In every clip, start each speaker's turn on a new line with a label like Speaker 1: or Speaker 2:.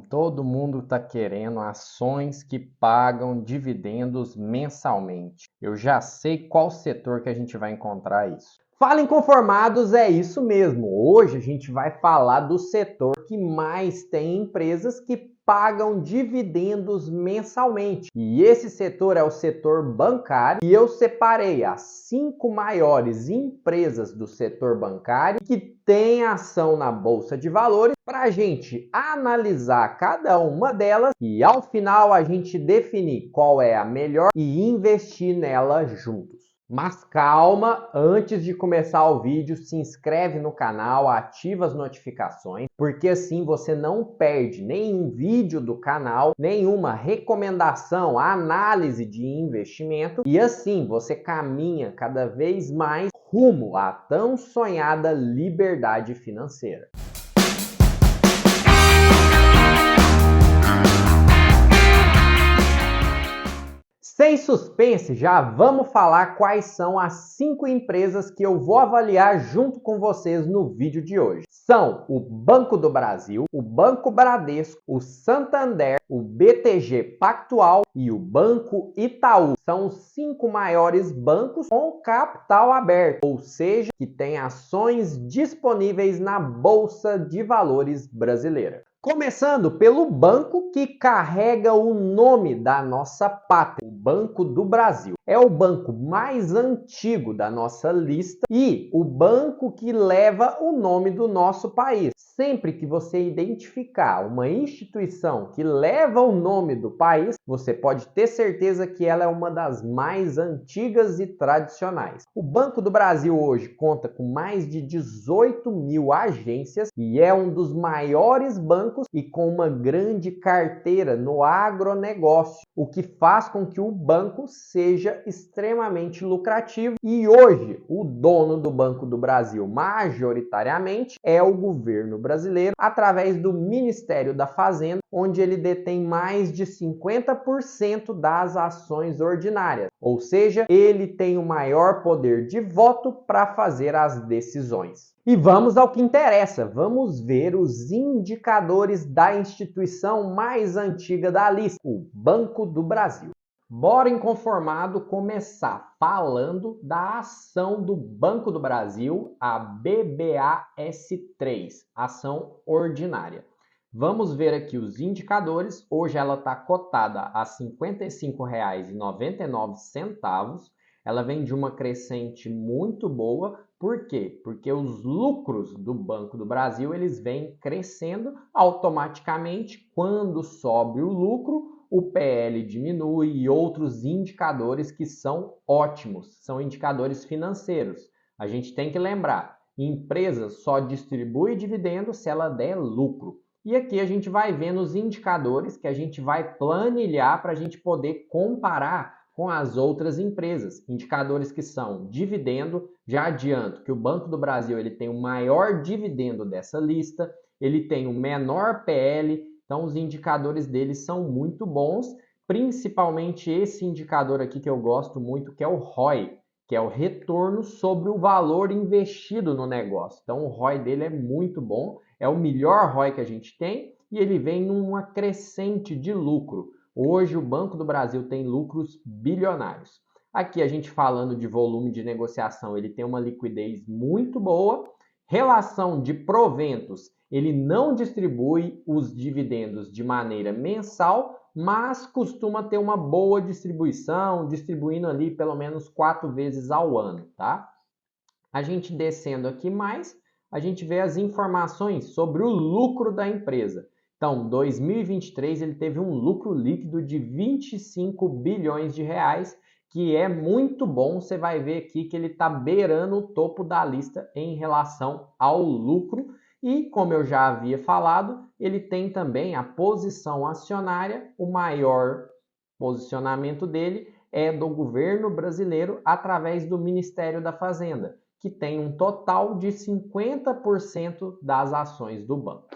Speaker 1: Todo mundo está querendo ações que pagam dividendos mensalmente. Eu já sei qual setor que a gente vai encontrar isso. Fala Inconformados, é isso mesmo. Hoje a gente vai falar do setor que mais tem empresas que pagam dividendos mensalmente. E esse setor é o setor bancário. E eu separei as 5 maiores empresas do setor bancário que têm ação na Bolsa de Valores para a gente analisar cada uma delas e ao final a gente definir qual é a melhor e investir nela juntos. Mas calma, antes de começar o vídeo, se inscreve no canal, ativa as notificações, porque assim você não perde nenhum vídeo do canal, nenhuma recomendação, análise de investimento e assim você caminha cada vez mais rumo à tão sonhada liberdade financeira. Sem suspense, já vamos falar quais são as 5 empresas que eu vou avaliar junto com vocês no vídeo de hoje. São o Banco do Brasil, o Banco Bradesco, o Santander, o BTG Pactual e o Banco Itaú. São os 5 maiores bancos com capital aberto, ou seja, que têm ações disponíveis na Bolsa de Valores brasileira. Começando pelo banco que carrega o nome da nossa pátria, o Banco do Brasil. É o banco mais antigo da nossa lista e o banco que leva o nome do nosso país. Sempre que você identificar uma instituição que leva o nome do país, você pode ter certeza que ela é uma das mais antigas e tradicionais. O Banco do Brasil hoje conta com mais de 18 mil agências e é um dos maiores bancos e com uma grande carteira no agronegócio, o que faz com que o banco seja extremamente lucrativo. E hoje, o dono do Banco do Brasil, majoritariamente, é o governo brasileiro, através do Ministério da Fazenda, onde ele detém mais de 50% das ações ordinárias. Ou seja, ele tem o maior poder de voto para fazer as decisões. E vamos ao que interessa, vamos ver os indicadores da instituição mais antiga da lista, o Banco do Brasil. Bora Inconformado começar falando da ação do Banco do Brasil, a BBAS3, ação ordinária. Vamos ver aqui os indicadores. Hoje ela está cotada a R$ 55,99. Ela vem de uma crescente muito boa. Por quê? Porque os lucros do Banco do Brasil eles vêm crescendo automaticamente. Quando sobe o lucro, o PL diminui e outros indicadores que são ótimos. São indicadores financeiros. A gente tem que lembrar, empresa só distribui dividendo se ela der lucro. E aqui a gente vai vendo os indicadores que a gente vai planilhar para a gente poder comparar com as outras empresas. Indicadores que são dividendo, já adianto que o Banco do Brasil ele tem o maior dividendo dessa lista, ele tem o menor PL, então os indicadores deles são muito bons, principalmente esse indicador aqui que eu gosto muito, que é o ROI, que é o retorno sobre o valor investido no negócio. Então o ROI dele é muito bom, é o melhor ROI que a gente tem e ele vem numa crescente de lucro. Hoje o Banco do Brasil tem lucros bilionários. Aqui a gente falando de volume de negociação, ele tem uma liquidez muito boa. Relação de proventos, ele não distribui os dividendos de maneira mensal, mas costuma ter uma boa distribuição, distribuindo ali pelo menos 4 vezes ao ano, tá? A gente descendo aqui mais, a gente vê as informações sobre o lucro da empresa. Então, 2023 ele teve um lucro líquido de 25 bilhões de reais, que é muito bom. Você vai ver aqui que ele está beirando o topo da lista em relação ao lucro. E, como eu já havia falado, ele tem também a posição acionária, o maior posicionamento dele é do governo brasileiro através do Ministério da Fazenda, que tem um total de 50% das ações do banco.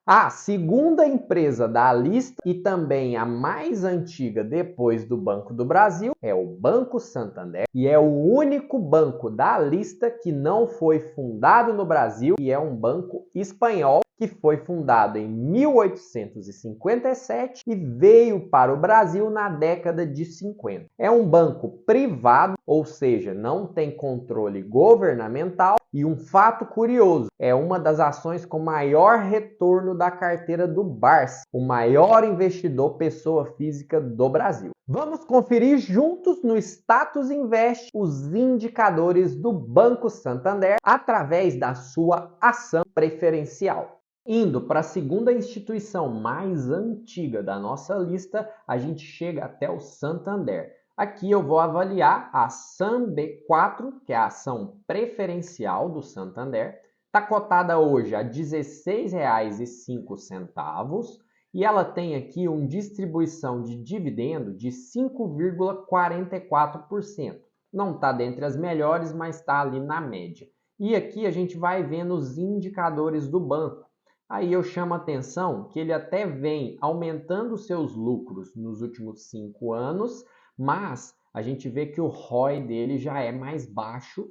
Speaker 1: A segunda empresa da lista e também a mais antiga depois do Banco do Brasil é o Banco Santander e é o único banco da lista que não foi fundado no Brasil e é um banco espanhol que foi fundado em 1857 e veio para o Brasil na década de 50. É um banco privado, ou seja, não tem controle governamental, e um fato curioso, é uma das ações com maior retorno da carteira do Barsi, o maior investidor pessoa física do Brasil. Vamos conferir juntos no Status Invest os indicadores do Banco Santander através da sua ação preferencial. Indo para a segunda instituição mais antiga da nossa lista, a gente chega até o Santander. Aqui eu vou avaliar a SAMB4, que é a ação preferencial do Santander. Está cotada hoje a R$ 16,05 e ela tem aqui uma distribuição de dividendo de 5,44%. Não está dentre as melhores, mas está ali na média. E aqui a gente vai vendo os indicadores do banco. Aí eu chamo a atenção que ele até vem aumentando seus lucros nos últimos 5 anos, mas a gente vê que o ROI dele já é mais baixo,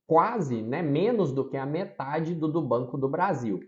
Speaker 1: quase, menos do que a metade do Banco do Brasil.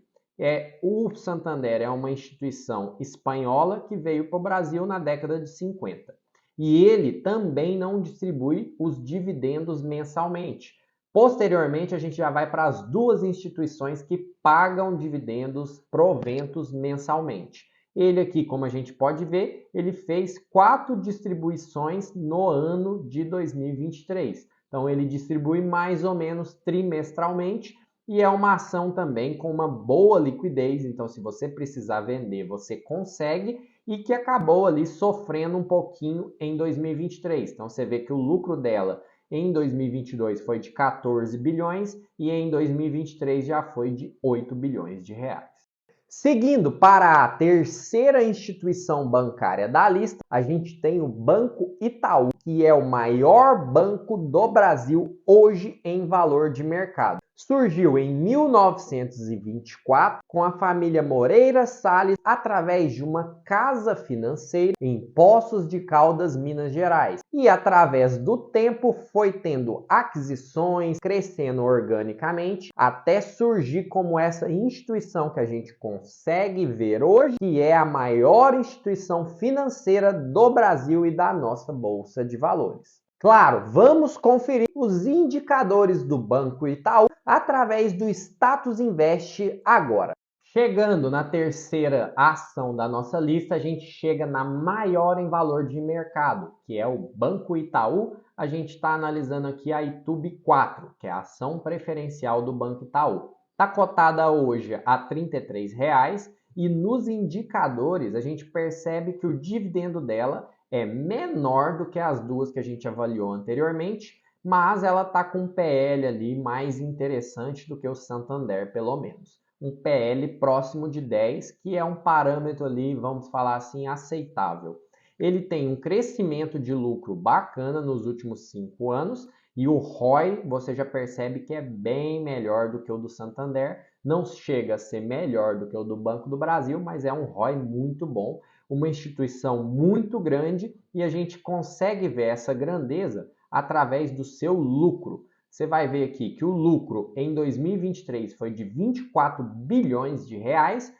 Speaker 1: O Santander é uma instituição espanhola que veio para o Brasil na década de 50. E ele também não distribui os dividendos mensalmente. Posteriormente, a gente já vai para as duas instituições que pagam dividendos, proventos mensalmente. Ele aqui, como a gente pode ver, ele fez 4 distribuições no ano de 2023. Então, ele distribui mais ou menos trimestralmente e é uma ação também com uma boa liquidez. Então, se você precisar vender, você consegue, e que acabou ali sofrendo um pouquinho em 2023. Então, você vê que o lucro dela em 2022 foi de 14 bilhões e em 2023 já foi de 8 bilhões de reais. Seguindo para a terceira instituição bancária da lista, a gente tem o Banco Itaú, que é o maior banco do Brasil hoje em valor de mercado. Surgiu em 1924 com a família Moreira Salles através de uma casa financeira em Poços de Caldas, Minas Gerais. E através do tempo foi tendo aquisições, crescendo organicamente, até surgir como essa instituição que a gente consegue ver hoje, que é a maior instituição financeira do Brasil e da nossa Bolsa de Valores. Claro, vamos conferir os indicadores do Banco Itaú através do Status Invest agora. Chegando na terceira ação da nossa lista, a gente chega na maior em valor de mercado, que é o Banco Itaú. A gente está analisando aqui a ITUB4, que é a ação preferencial do Banco Itaú. Está cotada hoje a R$ 33,00 e nos indicadores a gente percebe que o dividendo dela é menor do que as duas que a gente avaliou anteriormente, mas ela está com um PL ali mais interessante do que o Santander, pelo menos. Um PL próximo de 10, que é um parâmetro ali, vamos falar assim, aceitável. Ele tem um crescimento de lucro bacana nos últimos 5 anos e o ROI, você já percebe que é bem melhor do que o do Santander. Não chega a ser melhor do que o do Banco do Brasil, mas é um ROI muito bom. Uma instituição muito grande e a gente consegue ver essa grandeza através do seu lucro. Você vai ver aqui que o lucro em 2023 foi de 24 bilhões de reais,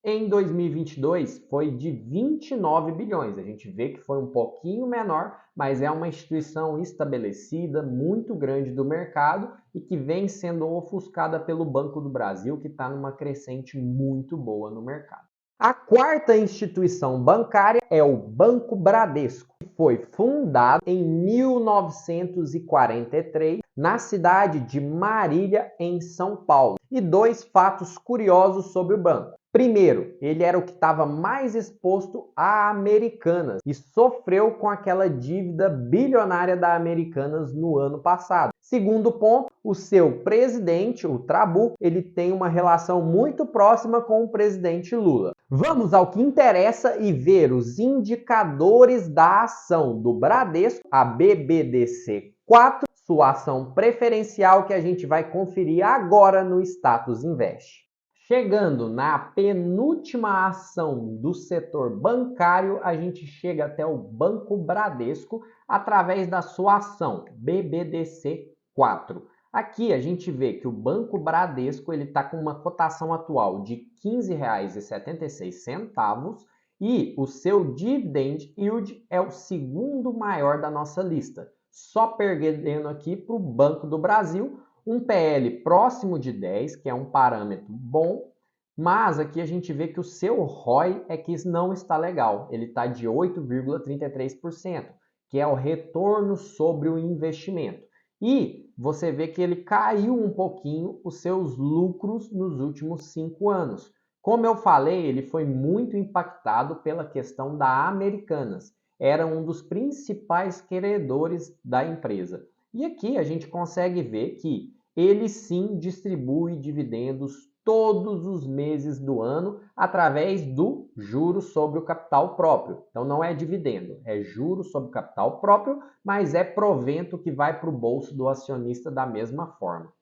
Speaker 1: em 2022 foi de 29 bilhões. A gente vê que foi um pouquinho menor, mas é uma instituição estabelecida, muito grande do mercado e que vem sendo ofuscada pelo Banco do Brasil, que está numa crescente muito boa no mercado. A quarta instituição bancária é o Banco Bradesco, que foi fundado em 1943 na cidade de Marília, em São Paulo. E 2 fatos curiosos sobre o banco. Primeiro, ele era o que estava mais exposto a Americanas e sofreu com aquela dívida bilionária da Americanas no ano passado. Segundo ponto, o seu presidente, o Trabuco, ele tem uma relação muito próxima com o presidente Lula. Vamos ao que interessa e ver os indicadores da ação do Bradesco, a BBDC4, sua ação preferencial que a gente vai conferir agora no Status Invest. Chegando na penúltima ação do setor bancário, a gente chega até o Banco Bradesco através da sua ação BBDC4. Aqui a gente vê que o Banco Bradesco está com uma cotação atual de R$ 15,76 e o seu dividend yield é o segundo maior da nossa lista, só perdendo aqui para o Banco do Brasil, um PL próximo de 10, que é um parâmetro bom, mas aqui a gente vê que o seu ROI é que não está legal, ele está de 8,33%, que é o retorno sobre o investimento. E você vê que ele caiu um pouquinho os seus lucros nos últimos 5 anos. Como eu falei, ele foi muito impactado pela questão da Americanas. Era um dos principais credores da empresa. E aqui a gente consegue ver que ele sim distribui dividendos todos os meses do ano através do juro sobre o capital próprio. Então não é dividendo, é juro sobre o capital próprio, mas é provento que vai para o bolso do acionista da mesma forma.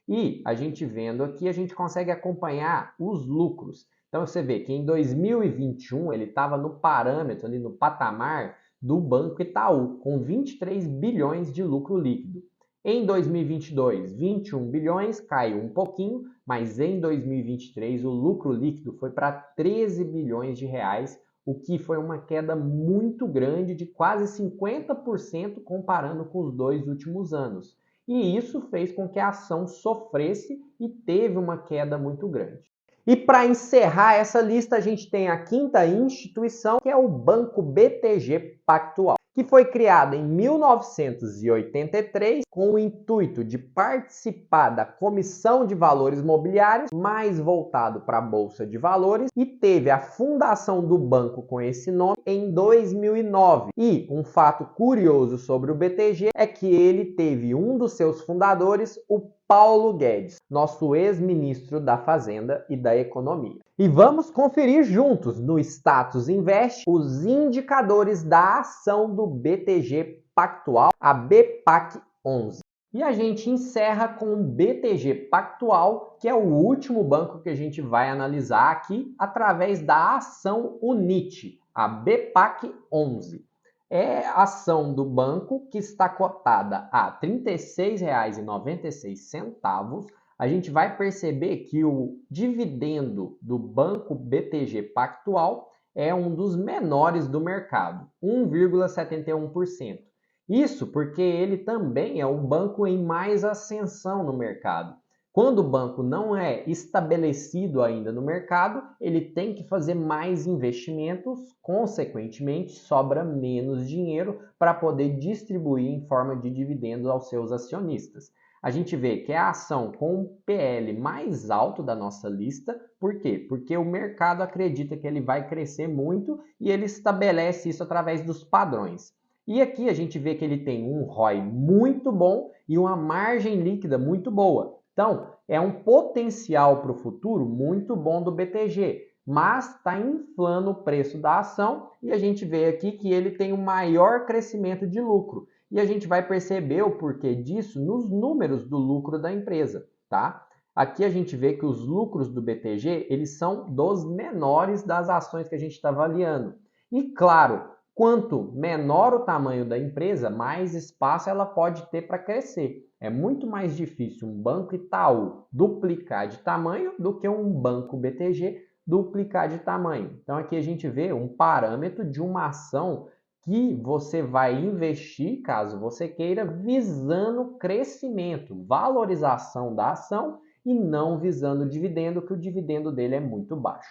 Speaker 1: E a gente vendo aqui, a gente consegue acompanhar os lucros. Então você vê que em 2021 ele estava no parâmetro, ali no patamar do Banco Itaú, com 23 bilhões de lucro líquido. Em 2022, 21 bilhões, caiu um pouquinho, mas em 2023 o lucro líquido foi para 13 bilhões de reais, o que foi uma queda muito grande de quase 50% comparando com os 2 últimos anos. E isso fez com que a ação sofresse e teve uma queda muito grande. E para encerrar essa lista, a gente tem a quinta instituição, que é o Banco BTG Pactual, que foi criado em 1983 com o intuito de participar da Comissão de Valores Mobiliários, mais voltado para a Bolsa de Valores, e teve a fundação do banco com esse nome em 2009. E um fato curioso sobre o BTG é que ele teve um dos seus fundadores, o Paulo Guedes, nosso ex-ministro da Fazenda e da Economia. E vamos conferir juntos no Status Invest os indicadores da ação do BTG Pactual, a BPAC 11. E a gente encerra com o BTG Pactual, que é o último banco que a gente vai analisar aqui através da ação UNIT, a BPAC 11. É a ação do banco que está cotada a R$ 36,96. A gente vai perceber que o dividendo do Banco BTG Pactual é um dos menores do mercado, 1,71%. Isso porque ele também é o banco em mais ascensão no mercado. Quando o banco não é estabelecido ainda no mercado, ele tem que fazer mais investimentos, consequentemente, sobra menos dinheiro para poder distribuir em forma de dividendos aos seus acionistas. A gente vê que é a ação com o PL mais alto da nossa lista. Por quê? Porque o mercado acredita que ele vai crescer muito e ele estabelece isso através dos padrões. E aqui a gente vê que ele tem um ROI muito bom e uma margem líquida muito boa. Então, é um potencial para o futuro muito bom do BTG, mas está inflando o preço da ação e a gente vê aqui que ele tem um maior crescimento de lucro. E a gente vai perceber o porquê disso nos números do lucro da empresa, tá? Aqui a gente vê que os lucros do BTG, eles são dos menores das ações que a gente está avaliando. E claro, quanto menor o tamanho da empresa, mais espaço ela pode ter para crescer. É muito mais difícil um banco Itaú duplicar de tamanho do que um banco BTG duplicar de tamanho. Então aqui a gente vê um parâmetro de uma ação que você vai investir, caso você queira, visando crescimento, valorização da ação e não visando dividendo, que o dividendo dele é muito baixo.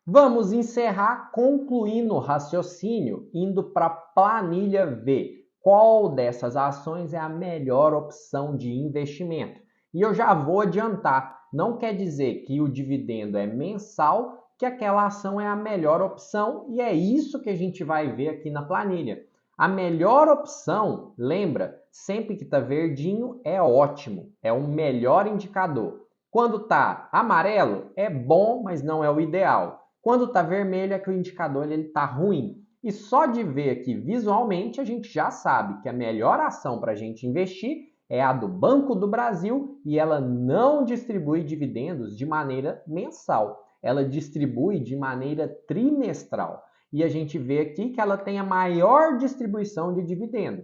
Speaker 1: Vamos encerrar concluindo o raciocínio, indo para a planilha V. Qual dessas ações é a melhor opção de investimento? E eu já vou adiantar, não quer dizer que o dividendo é mensal, que aquela ação é a melhor opção, e é isso que a gente vai ver aqui na planilha. A melhor opção, lembra, sempre que está verdinho é ótimo, é o melhor indicador. Quando está amarelo, é bom, mas não é o ideal. Quando está vermelho é que o indicador está ruim. E só de ver aqui visualmente a gente já sabe que a melhor ação para a gente investir é a do Banco do Brasil e ela não distribui dividendos de maneira mensal. Ela distribui de maneira trimestral. E a gente vê aqui que ela tem a maior distribuição de dividendo.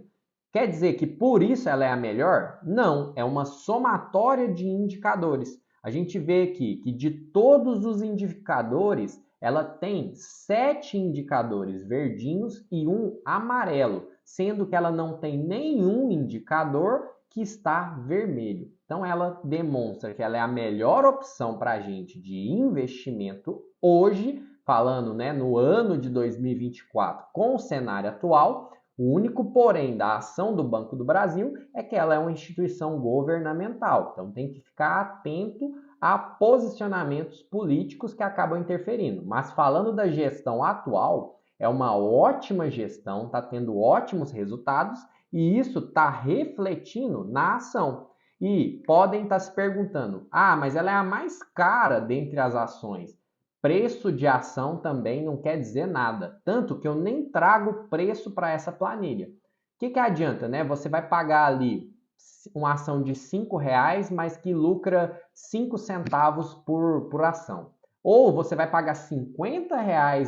Speaker 1: Quer dizer que por isso ela é a melhor? Não, é uma somatória de indicadores. A gente vê aqui que de todos os indicadores, ela tem 7 indicadores verdinhos e um amarelo, sendo que ela não tem nenhum indicador que está vermelho. Então, ela demonstra que ela é a melhor opção para a gente de investimento hoje, falando, né, no ano de 2024, com o cenário atual. O único porém da ação do Banco do Brasil é que ela é uma instituição governamental, então tem que ficar atento a posicionamentos políticos que acabam interferindo. Mas falando da gestão atual, é uma ótima gestão, está tendo ótimos resultados e isso está refletindo na ação. E podem estar se perguntando: ah, mas ela é a mais cara dentre as ações. Preço de ação também não quer dizer nada, tanto que eu nem trago preço para essa planilha. O que adianta, né? Você vai pagar ali uma ação de R$ 5, mas que lucra 5 centavos por ação. Ou você vai pagar R$ 50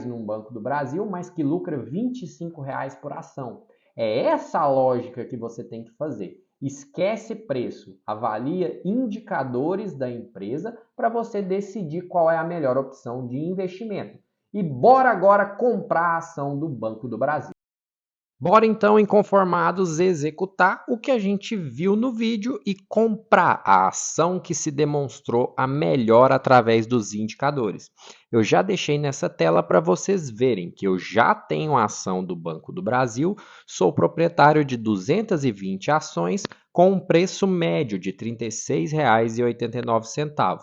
Speaker 1: num Banco do Brasil, mas que lucra R$ 25 por ação. É essa a lógica que você tem que fazer. Esquece preço, avalia indicadores da empresa para você decidir qual é a melhor opção de investimento. E bora agora comprar a ação do Banco do Brasil. Bora então, inconformados, executar o que a gente viu no vídeo e comprar a ação que se demonstrou a melhor através dos indicadores. Eu já deixei nessa tela para vocês verem que eu já tenho a ação do Banco do Brasil, sou proprietário de 220 ações com um preço médio de R$ 36,89.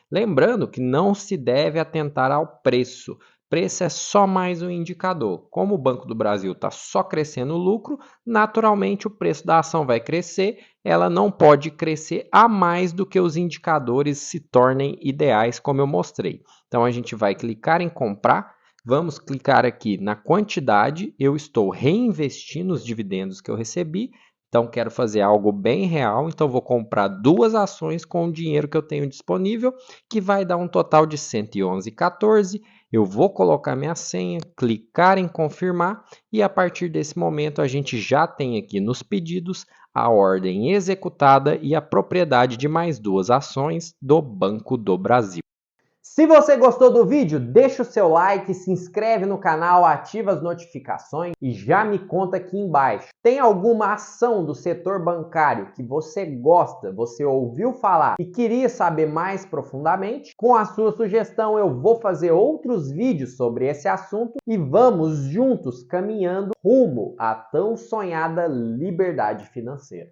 Speaker 1: Lembrando que não se deve atentar ao preço. Preço é só mais um indicador. Como o Banco do Brasil está só crescendo o lucro, naturalmente o preço da ação vai crescer, ela não pode crescer a mais do que os indicadores se tornem ideais, como eu mostrei. Então a gente vai clicar em comprar, vamos clicar aqui na quantidade, eu estou reinvestindo os dividendos que eu recebi, então quero fazer algo bem real, então vou comprar 2 ações com o dinheiro que eu tenho disponível, que vai dar um total de R$ 111,14. Eu vou colocar minha senha, clicar em confirmar e a partir desse momento a gente já tem aqui nos pedidos a ordem executada e a propriedade de mais 2 ações do Banco do Brasil. Se você gostou do vídeo, deixa o seu like, se inscreve no canal, ativa as notificações e já me conta aqui embaixo. Tem alguma ação do setor bancário que você gosta, você ouviu falar e queria saber mais profundamente? Com a sua sugestão eu vou fazer outros vídeos sobre esse assunto e vamos juntos caminhando rumo à tão sonhada liberdade financeira.